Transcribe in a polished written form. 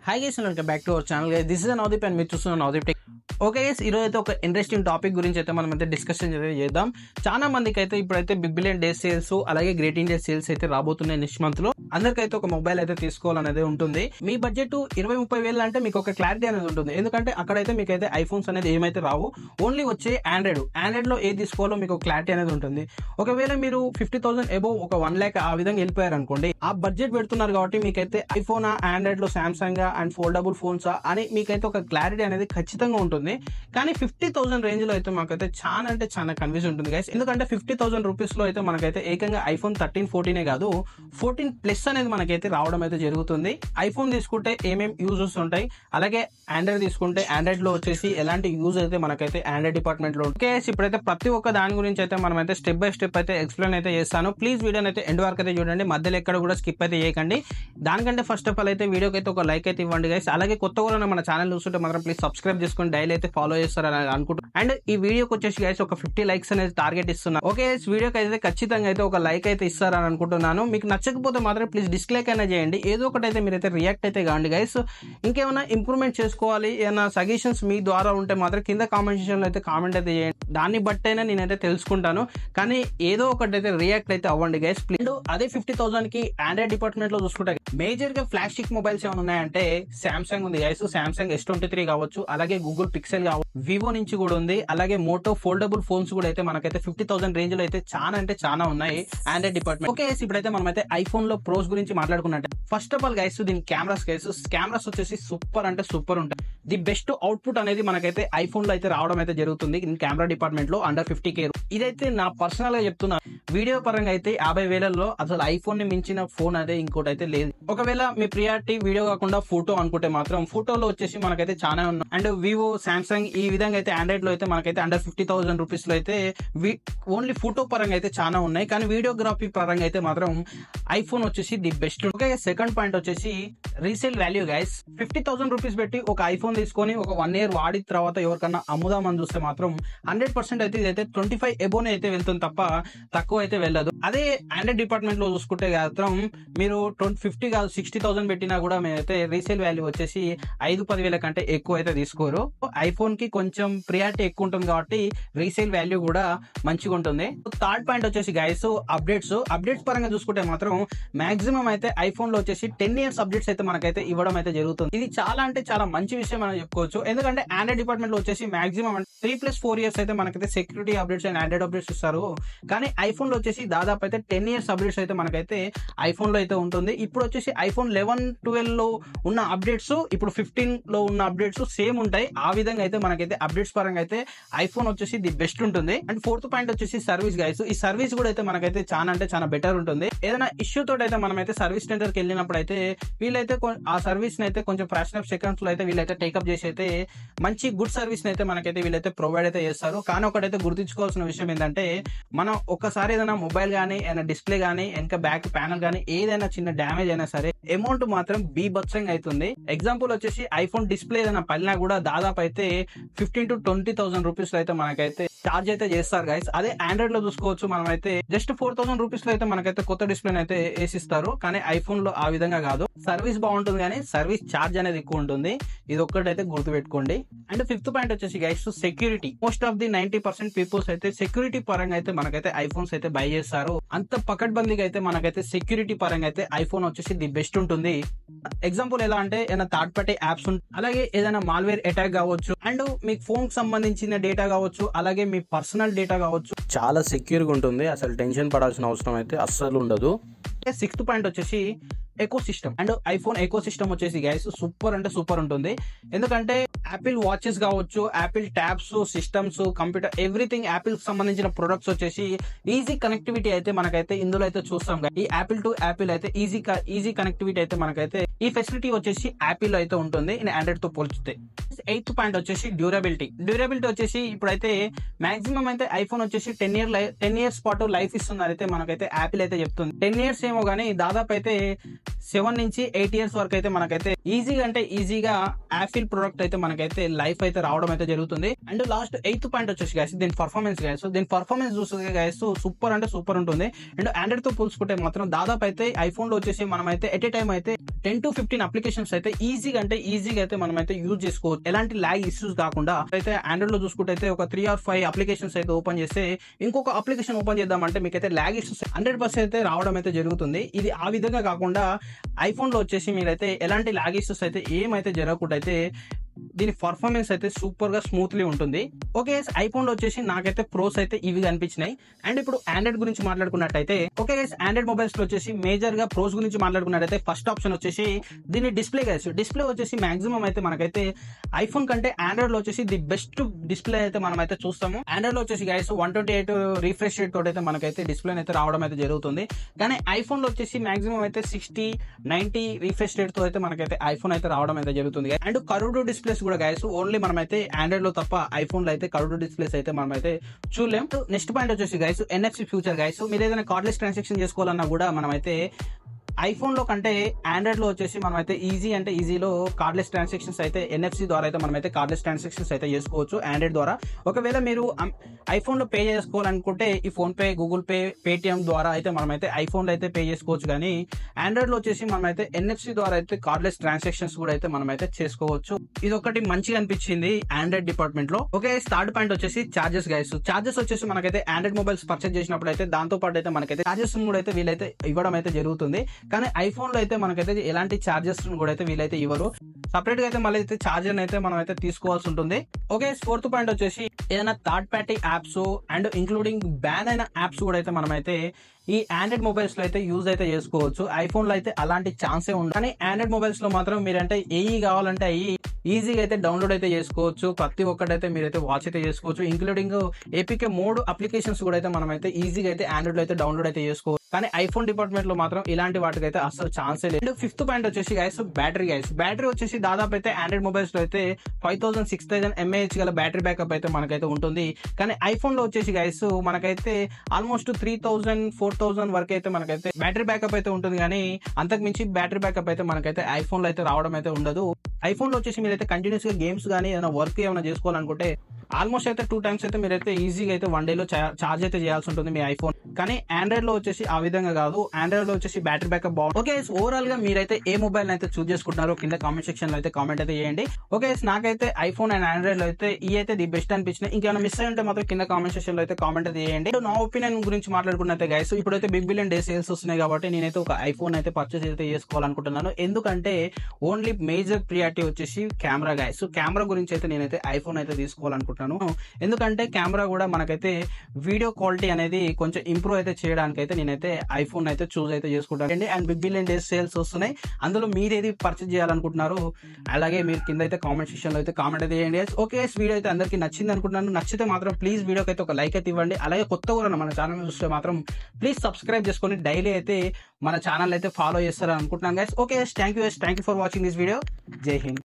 Hi guys, welcome back to our channel guys. This is Navdeep and మీరు చూస్తున్న Navdeep tech. Okay guys, ఈరోజు అయితే ఒక ఇంట్రెస్టింగ్ టాపిక్ గురించి అయితే మనం అయితే డిస్కషన్ చేద్దాం. చాలా మందికి అయితే ఇప్పుడైతే బిగ్ బిలియన్ డే సేల్స్ అలాగే గ్రేట్ ఇండియా సేల్స్ అయితే రాబోతున్నాయి నెక్స్ట్ మంత్ లో. అందరికైతే ఒక మొబైల్ అయితే తీసుకోవాలనేది ఉంటుంది. మీ బడ్జెట్ 20-30 వేలు అంటే మీకు ఒక క్లారిటీ అనేది ఉంటుంది. ఎందుకంటే అక్కడైతే మీకు అయితే ఐఫోన్స్ అనేది ఏమైతే రావు, ఓన్లీ వచ్చే ఆండ్రాయిడ్ లో ఏది తీసుకోవాలో మీకు క్లారిటీ అనేది ఉంటుంది. ఒకవేళ మీరు 50,000 అబోవ్ ఒక 1 lakh ఆ విధంగా వెళ్ళిపోయారు అనుకోండి, ఆ బడ్జెట్ పెడుతున్నారు కాబట్టి మీకైతే ఐఫోన్ ఆండ్రాయిడ్ లో సామ్సంగ్ అండ్ ఫోల్డబుల్ ఫోన్స్ అని మీకైతే ఒక క్లారిటీ అనేది ఖచ్చితంగా ఉంటుంది. కానీ 50,000 రేంజ్ లో అయితే మాకైతే చాలా అంటే చాలా కన్ఫ్యూజ్ ఉంటుంది గైస్. ఎందుకంటే 50,000 రూపీస్ లో అయితే మనకైతే ఏకంగా ఐఫోన్ 13, 14 కాదు 14 ప్లస్ అనేది మనకైతే రావడం అయితే జరుగుతుంది. ఐఫోన్ తీసుకుంటే ఏమేమి యూజెస్ ఉంటాయి, అలాగే ఆండ్రాయిడ్ తీసుకుంటే ఆండ్రాయిడ్ లో వచ్చేసి ఎలాంటి యూజ్ అయితే మనకైతే ఆండ్రాయిడ్ డిపార్ట్మెంట్ లో ఓకే. ఇప్పుడైతే ప్రతి ఒక్క దాని గురించి అయితే మనం అయితే స్టెప్ బై స్టెప్ అయితే ఎక్స్ప్లెయిన్ అయితే చేస్తాను. ప్లీజ్ వీడియోని అయితే ఎండ్ వరకు అయితే చూడండి, మధ్యలో ఎక్కడ కూడా స్కిప్ అయితే చేయకండి. దానికంటే ఫస్ట్ ఆఫ్ ఆల్ అయితే వీడియోకి అయితే ఒక లైక్ అయితే ఇవ్వండి గైస్. అలాగే కొత్త కూడా మన ఛానల్ చూస్తుంటే మాత్రం ప్లీజ్ సబ్స్క్రైబ్ చేసుకొని డైలీ అయితే ఫాలో చేస్తారని అనుకుంటున్నాను. అండ్ ఈ వీడియోకి వచ్చేసి గైస్ ఒక 50 likes అనేది టార్గెట్ ఇస్తున్నా. ఓకే, వీడియోకి అయితే ఖచ్చితంగా అయితే ఒక లైక్ అయితే ఇస్తారని అనుకుంటున్నాను. మీకు నచ్చకపోతే మాత్రం ప్లీజ్ డిస్లైక్ అయినా చేయండి. ఏదో ఒకటి అయితే మీరైతే రియాక్ట్ అయితే కాండి గైస్. ఇంకేమైనా ఇంప్రూవ్మెంట్ చేసుకోవాలి, ఏమైనా సజెషన్స్ మీ ద్వారా ఉంటే మాత్రం కింద కామెంట్ సెక్షన్ లో అయితే కామెంట్ అయితే చేయండి. దాన్ని బట్టైనా నేనైతే తెలుసుకుంటాను, కానీ ఏదో ఒకటి అయితే రియాక్ట్ అయితే అవ్వండి గైస్ ప్లీజ్. అదే 50,000 కి ఆండ్రాయిడ్ డిపార్ట్మెంట్ లో చూసుకుంటే మేజర్ గా ఫ్లాగ్షిప్ మొబైల్స్ ఏమైనా ఉన్నాయంటే సామ్సంగ్ ఉంది గైస్. సామ్సంగ్ S23 కావచ్చు, అలాగే గూగుల్ పిక్సెల్ కావచ్చు, వివో నుంచి కూడా ఉంది, అలాగే మోటో ఫోల్డబుల్ ఫోన్స్ కూడా అయితే మనకైతే 50,000 రేంజ్ లో అయితే చాలా అంటే చాలా ఉన్నాయి ఆండ్రాయిడ్ డిపార్ట్మెంట్. ఓకే, ఇప్పుడైతే మనం అయితే ఐఫోన్ లో ప్రోస్ గురించి మాట్లాడుకున్నట్టే ఫస్ట్ ఆఫ్ ఆల్ గైస్ దీని కెమెరాస్ వచ్చేసి సూపర్ అంటే సూపర్ ఉంటాయి. ది బెస్ట్ అవుట్పుట్ అనేది మనకైతే ఐఫోన్ లో అయితే రావడం అయితే జరుగుతుంది కెమెరా డిపార్ట్మెంట్ లో అండర్ 50K. ఇదైతే నా పర్సనల్ గా చెప్తున్నా. వీడియో పరంగా అయితే 50,000లో అసలు ఐఫోన్ ని మించిన ఫోన్ అదే ఇంకోటి అయితే లేదు. ఒకవేళ మీ ప్రియారిటీ వీడియో కాకుండా ఫోటో అనుకుంటే మాత్రం ఫోటోలో వచ్చేసి మనకైతే చాలా ఉన్నాయి. అండ్ వివో, సామ్సంగ్ ఈ విధంగా అయితే ఆండ్రాయిడ్ లో అయితే మనకైతే అండర్ 50,000 రూపీస్ లో అయితే ఓన్లీ ఫోటో పరంగా అయితే చాలా ఉన్నాయి. కానీ వీడియోగ్రఫీ పరంగా అయితే మాత్రం ఐఫోన్ వచ్చేసి the best. Okay, second point వచ్చేసి రీసేల్ వాల్యూ గైస్. 50,000 రూపీస్ పెట్టి ఒక ఐఫోన్ తీసుకొని ఒక 1 year వాడిన తర్వాత ఎవరికన్నా అమ్ముదామని చూస్తే మాత్రం 100% అయితే ఇదైతే 25 అబోనే అయితే వెళ్తుంది తప్ప తక్కువ అయితే వెళ్ళదు. అదే ఆండ్రాయిడ్ డిపార్ట్మెంట్ లో చూసుకుంటే మాత్రం మీరు 50 కాదు 60,000 పెట్టినా కూడా మేమైతే రీసేల్ వాల్యూ వచ్చేసి 5-10 వేల కంటే ఎక్కువ అయితే తీసుకోరు. ఐఫోన్ కి కొంచెం ప్రియారిటీ ఎక్కువ ఉంటుంది కాబట్టి రీసేల్ వాల్యూ కూడా మంచిగా ఉంటుంది. థర్డ్ పాయింట్ వచ్చేసి గైస్ అప్డేట్స్ పరంగా చూసుకుంటే మాత్రం మాక్సిమం అయితే ఐఫోన్ లో వచ్చేసి 10 years అప్డేట్స్ అయితే మనకైతే ఇవ్వడం అయితే జరుగుతుంది. ఇది చాలా అంటే చాలా మంచి విషయం మనం చెప్పుకోవచ్చు. ఎందుకంటే ఆండ్రాయిడ్ డిపార్ట్మెంట్ లో వచ్చేసి మాక్సిమం 3+4 years అయితే మనకైతే security updates and Android updates ఇస్తారు. కానీ ఐఫోన్ లో వచ్చేసి దాదాపు అయితే 10 years అప్డేట్స్ అయితే మనకైతే ఐఫోన్ లో అయితే ఉంటుంది. ఇప్పుడు వచ్చేసి ఐఫోన్ 11, 12 లో ఉన్న అప్డేట్స్ ఇప్పుడు 15 లో ఉన్న అప్డేట్స్ సేమ్ ఉంటాయి. ఆ విధంగా అయితే మనకైతే అప్డేట్స్ పరంగా అయితే ఐఫోన్ వచ్చేసి ది బెస్ట్ ఉంటుంది. అండ్ ఫోర్త్ పాయింట్ వచ్చేసి సర్వీస్ గైస్. ఈ సర్వీస్ కూడా అయితే మనకైతే చాలా అంటే చాలా బెటర్ ఉంటుంది. ఏదైనా ఇష్యూ తోటి అయితే మనం అయితే సర్వీస్ సెంటర్ కి వెళ్ళినప్పుడు అయితే వీళ్ళైతే ఆ సర్వీస్ ని అయితే కొంచెం ఫ్రాక్షన్ ఆఫ్ సెకండ్స్ లో అయితే వీళ్ళైతే టేకప్ చేసి అయితే మంచి గుడ్ సర్వీస్ ని అయితే మనకైతే వీళ్ళైతే ప్రొవైడ్ అయితే చేస్తారు. కానీ ఒకటైతే గుర్తుంచుకోవాల్సిన విషయం ఏంటంటే మనం ఒకసారి ఏదైనా మొబైల్ గానీ ఏదైనా డిస్ప్లే గానీ వెనక బ్యాక్ ప్యానల్ గానీ ఏదైనా చిన్న డ్యామేజ్ అయినా సరే అమౌంట్ మాత్రం బీభత్సంగా అవుతుంది. ఎగ్జాంపుల్ వచ్చేసి ఐఫోన్ డిస్ప్లే ఏదైనా పలినా కూడా దాదాపు అయితే 15,000-20,000 రూపీస్ లో అయితే మనకైతే చార్జ్ అయితే చేస్తారు గైస్. అదే ఆండ్రాయిడ్ లో చూసుకోవచ్చు మనం అయితే జస్ట్ 4,000 రూపీస్ లో అయితే మనకైతే కొత్త డిస్ప్లే అయితే వేసిస్తారు. కానీ ఐఫోన్ లో ఆ విధంగా కాదు. సర్వీస్ బాగుంటుంది కానీ సర్వీస్ ఛార్జ్ అనేది ఎక్కువ ఉంటుంది. ఇది ఒక్కటైతే గుర్తు పెట్టుకోండి. అండ్ ఫిఫ్త్ పాయింట్ వచ్చేసి guys security. Most of the 90% peoples అయితే సెక్యూరిటీ పరంగా అయితే మనకైతే ఐఫోన్స్ అయితే బై చేస్తారు. అంత పకడ్బందీగా అయితే మనకైతే సెక్యూరిటీ పరంగా అయితే ఐఫోన్ వచ్చేసి ది బెస్ట్ ఉంటుంది. ఎగ్జాంపుల్ ఎలా అంటే ఏదైనా థర్డ్ పార్టీ యాప్స్ అలాగే ఏదైనా మాల్వేర్ అటాక్ కావచ్చు, అండ్ మీకు ఫోన్ కి సంబంధించిన డేటా కావచ్చు, అలాగే మీ పర్సనల్ డేటా కావచ్చు, చాలా సెక్యూర్ గా ఉంటుంది. అసలు టెన్షన్ పడాల్సిన అవసరం అయితే అస్సలు ఉండదు. సిక్స్త్ పాయింట్ వచ్చేసి eco system. And iPhone eco system వచ్చేసి గైస్ సూపర్ అంటే సూపర్ ఉంటుంది. ఎందుకంటే యాపిల్ వాచెస్ కావచ్చు, Apple tabs, systems, computer everything Apple సంబంధించిన ప్రొడక్ట్స్ వచ్చేసి ఈజీ కనెక్టివిటీ అయితే మనకైతే ఇందులో అయితే చూస్తాం. ఈ యాపిల్ టు యాపిల్ అయితే ఈజీ కనెక్టివిటీ అయితే మనకైతే ఈ ఫెసిలిటీ వచ్చేసి యాపిల్ లో అయితే ఉంటుంది ఆండ్రాయిడ్ తో పోల్చితే. ఎయిత్ పాయింట్ వచ్చేసి డ్యూరబిలిటీ వచ్చేసి ఇప్పుడైతే మాక్సిమం అయితే ఐఫోన్ వచ్చేసి 10 years పాటు లైఫ్ ఇస్తున్నారు అయితే మనకైతే యాపిల్ అయితే చెప్తుంది. 10 years ఏమో కానీ దాదాపు అయితే 7 నుంచి 8 years వరకు అయితే మనకైతే ఈజీగా యాపిల్ ప్రొడక్ట్ అయితే మనకైతే లైఫ్ అయితే రావడం అయితే జరుగుతుంది. అండ్ లాస్ట్ 8th పాయింట్ వచ్చేసి గైస్ దీని పర్ఫార్మెన్స్ గైస్. దీని పర్ఫార్మెన్స్ చూస్తే గైస్ సూపర్ అంటే సూపర్ ఉంటుంది. అండ్ ఆండ్రాయిడ్ తో పోల్చుకుంటే మాత్రం దాదాపు అయితే ఐఫోన్ లో వచ్చేసి మనం అయితే ఎట్ ఏ టైం అయితే 10 to 15 అప్లికేషన్స్ అయితే ఈజీగా అయితే మనం అయితే యూజ్ చేసుకోవచ్చు, ఎలాంటి ల్యాగ్ ఇష్యూస్ కాకుండా. అయితే ఆండ్రాయిడ్ లో చూసుకుంటే అయితే ఒక 3 or 5 అప్లికేషన్స్ అయితే ఓపెన్ చేస్తే ఇంకొక అప్లికేషన్ ఓపెన్ చేద్దామంటే మీకు అయితే ల్యాగ్ ఇష్యూస్ 100% అయితే రావడం అయితే జరుగుతుంది. ఇది ఆ విధంగా కాకుండా ఐఫోన్ లో వచ్చేసి మీరైతే ఎలాంటి ల్యాగ్ ఇష్యూస్ అయితే ఏమైతే జరగకుండా అయితే దీని పర్ఫార్మెన్స్ అయితే సూపర్ గా స్మూత్లీ ఉంటుంది. ఓకే, ఐఫోన్ లో వచ్చేసి నాకైతే ప్రోస్ అయితే ఇవి కనిపించినాయి. అండ్ ఇప్పుడు ఆండ్రాయిడ్ గురించి మాట్లాడుకున్నట్టయితే ఓకే గైస్, ఆండ్రాయిడ్ మొబైల్స్ లో వచ్చేసి మేజర్ గా ప్రోస్ గురించి మాట్లాడుకున్నట్టయితే ఫస్ట్ ఆప్షన్ వచ్చేసి దీని డిస్ప్లే గైస్. డిస్ప్లే వచ్చేసి మాక్సిమం అయితే మనకైతే ఐఫోన్ కంటే ఆండ్రాయిడ్ లో వచ్చేసి ది బెస్ట్ డిస్ప్లే అయితే మనం అయితే చూస్తాము. ఆండ్రాయిడ్ లో వచ్చేసి గైస్ 128 రిఫ్రెష్ రేట్ తోటి అయితే మనకైతే డిస్ప్లే అయితే రావడం అయితే జరుగుతుంది. కానీ ఐఫోన్ లో వచ్చేసి మాక్సిమం అయితే 60, 90 రిఫ్రెష్ రేట్ తో అయితే మనకైతే ఐఫోన్ అయితే రావడం అయితే జరుగుతుంది. అండ్ కర్వ్డ్ డిస్ప్లేస్ కూడా గైస్ ఓన్లీ మనమైతే ఆండ్రాయిడ్ లో తప్ప ఐఫోన్ లో అయితే కర్వ్డ్ డిస్ప్లేస్ అయితే మనం అయితే చూడలేం. నెక్స్ట్ పాయింట్ వచ్చేసి గైస్ NFC ఫ్యూచర్ గైస్. మీరు ఏదైనా కార్డ్లెస్ ట్రాన్సాక్షన్ చేసుకోవాలన్నా కూడా మనమైతే ఐఫోన్ లో కంటే ఆండ్రాయిడ్ లో వచ్చేసి మనం అయితే ఈజీలో కార్డ్లెస్ ట్రాన్సాక్షన్స్ అయితే NFC ద్వారా అయితే మనమైతే కార్డ్లెస్ ట్రాన్సాక్షన్స్ అయితే చేసుకోవచ్చు ఆండ్రాయిడ్ ద్వారా. ఒకవేళ మీరు ఐఫోన్ లో పే చేసుకోవాలనుకుంటే ఈ phone pay, Google pay, Paytm ద్వారా అయితే మనమైతే ఐఫోన్ లో అయితే పే చేసుకోవచ్చు. కానీ ఆండ్రాయిడ్ లో వచ్చేసి మనమైతే NFC ద్వారా అయితే కార్డ్లెస్ ట్రాన్సాక్షన్స్ కూడా అయితే మనమైతే చేసుకోవచ్చు. ఇది ఒకటి మంచిగా అనిపించింది ఆండ్రాయిడ్ డిపార్ట్మెంట్ లో. ఓకే, థర్డ్ పాయింట్ వచ్చేసి చార్జెస్ గైస్. చార్జెస్ వచ్చేసి మనకైతే ఆండ్రాయిడ్ మొబైల్స్ పర్చేస్ చేసినప్పుడు అయితే దాంతో పాటు అయితే మనకైతే చార్జెస్ కూడా అయితే వీలైతే ఇవ్వడం అయితే జరుగుతుంది. కానీ ఐఫోన్ లో అయితే మనకైతే ఎలాంటి చార్జెస్ కూడా అయితే వీలైతే ఇవ్వరు. సపరేట్ గా అయితే మళ్ళీ అయితే చార్జర్ అయితే మనం అయితే తీసుకోవాల్సి ఉంటుంది. ఓకే, ఫోర్త్ పాయింట్ వచ్చేసి ఏదైనా third party apps and including ban అయిన యాప్స్ కూడా అయితే మనమైతే ఈ ఆండ్రాయిడ్ మొబైల్స్ లో అయితే యూజ్ అయితే చేసుకోవచ్చు. ఐఫోన్ లో అయితే అలాంటి ఛాన్సే ఉండదు. కానీ ఆండ్రాయిడ్ మొబైల్స్ లో మాత్రం మీరంటే కావాలంటే అవి ఈజీగా అయితే డౌన్లోడ్ అయితే చేసుకోవచ్చు. ప్రతి ఒక్కటైతే మీరైతే వాచ్ అయితే చేసుకోవచ్చు. ఇంక్లూడింగ్ APK మోడ్ అప్లికేషన్స్ కూడా అయితే మనమైతే ఈజీగా అయితే ఆండ్రాయిడ్ లో అయితే డౌన్లోడ్ అయితే చేసుకోవచ్చు. కానీ ఐఫోన్ డిపార్ట్మెంట్ లో మాత్రం ఇలాంటి వాటికైతే అసలు ఛాన్సే లేదు. ఫిఫ్త్ పాయింట్ వచ్చేసి గైస్ బ్యాటరీ గైస్. బ్యాటరీ వచ్చేసి దాదాపు అయితే ఆండ్రాయిడ్ మొబైల్స్ లో అయితే 5000, 6000 mAh గల బ్యాటరీ బ్యాకప్ అయితే మనకైతే ఉంటుంది. కానీ ఐఫోన్ లో వచ్చేసి గైస్ మనకైతే ఆల్మోస్ట్ 3000, 4000 వరకు అయితే మనకైతే బ్యాటరీ బ్యాకప్ అయితే ఉంటుంది. కానీ అంతకు మించి బ్యాటరీ బ్యాకప్ అయితే మనకైతే ఐఫోన్ లో అయితే రావడం అయితే ఉండదు. ఐఫోన్ లో వచ్చేసి మీరైతే కంటిన్యూస్ గా గేమ్స్ కానీ ఏదైనా వర్క్ ఏమైనా చేసుకోవాలనుకుంటే ఆల్మోస్ట్ అయితే 2 times అయితే మీరైతే ఈజీగా అయితే 1 day లో చార్జ్ అయితే చేయాల్సి ఉంటుంది మీ ఐఫోన్. కానీ ఆండ్రాయిడ్ లో వచ్చేసి ఆ విధంగా కాదు. ఆండ్రాయిడ్ లో వచ్చేసి బ్యాటరీ బ్యాకప్ బాగుంది. ఓకే, ఓవరాల్ గా మీరైతే ఏ మొబైల్ అయితే చూస్ చేసుకుంటున్నారో కింద కామెంట్ సెక్షన్ లో అయితే కామెంట్ అయితే చేయండి. ఓకే, నాకైతే ఐఫోన్ అండ్ ఆండ్రాయిడ్ లో అయితే ఈ అయితే ది బెస్ట్ అనిపించినాయి. ఇంకేమైనా మిస్ అయి ఉంటే మాత్రం కింద కామెంట్ సెక్షన్ లో అయితే కామెంట్ అయితే చేయండి. నా ఒపీనియన్ గురించి మాట్లాడుకున్నట్టే గైస్, ఇప్పుడైతే బిగ్ బిలియన్ డే సేల్స్ వస్తున్నాయి కాబట్టి నేనైతే ఒక ఐఫోన్ అయితే పర్చేస్ అయితే చేసుకోవాలనుకుంటున్నాను. ఎందుకంటే ఓన్లీ మేజర్ ప్రియారిటీ వచ్చేసి కెమెరా గైస్. కెమెరా గురించి అయితే నేనైతే ఐఫోన్ అయితే తీసుకోవాలనుకుంటున్నాను. ఎందుకంటే కెమెరా కూడా మనకైతే వీడియో క్వాలిటీ అనేది కొంచెం ఇంప్రూవ్ అయితే చేయడానికి అయితే నేనైతే ఐఫోన్ అయితే చూస్ అయితే చేసుకుంటాను. And big billion days sales వస్తున్నాయి, అందులో మీరు ఏది పర్చేజ్ చేయాలనుకుంటున్నారు అలాగే మీరు కింద అయితే కామెంట్ సెక్షన్ లో అయితే కామెంట్ అయితే చేయండి. ఓకే, వీడియో అయితే అందరికీ నచ్చింది అనుకుంటున్నాను. నచ్చితే మాత్రం ప్లీజ్ వీడియోకి అయితే ఒక లైక్ అయితే ఇవ్వండి. అలాగే కొత్త కూడా మన ఛానల్ చూస్తే మాత్రం ప్లీజ్ సబ్స్క్రైబ్ చేసుకొని డైలీ అయితే మన ఛానల్ అయితే ఫాలో చేస్తారని అనుకుంటున్నాను guys. Okay, thank you for watching this video. జై హింద్.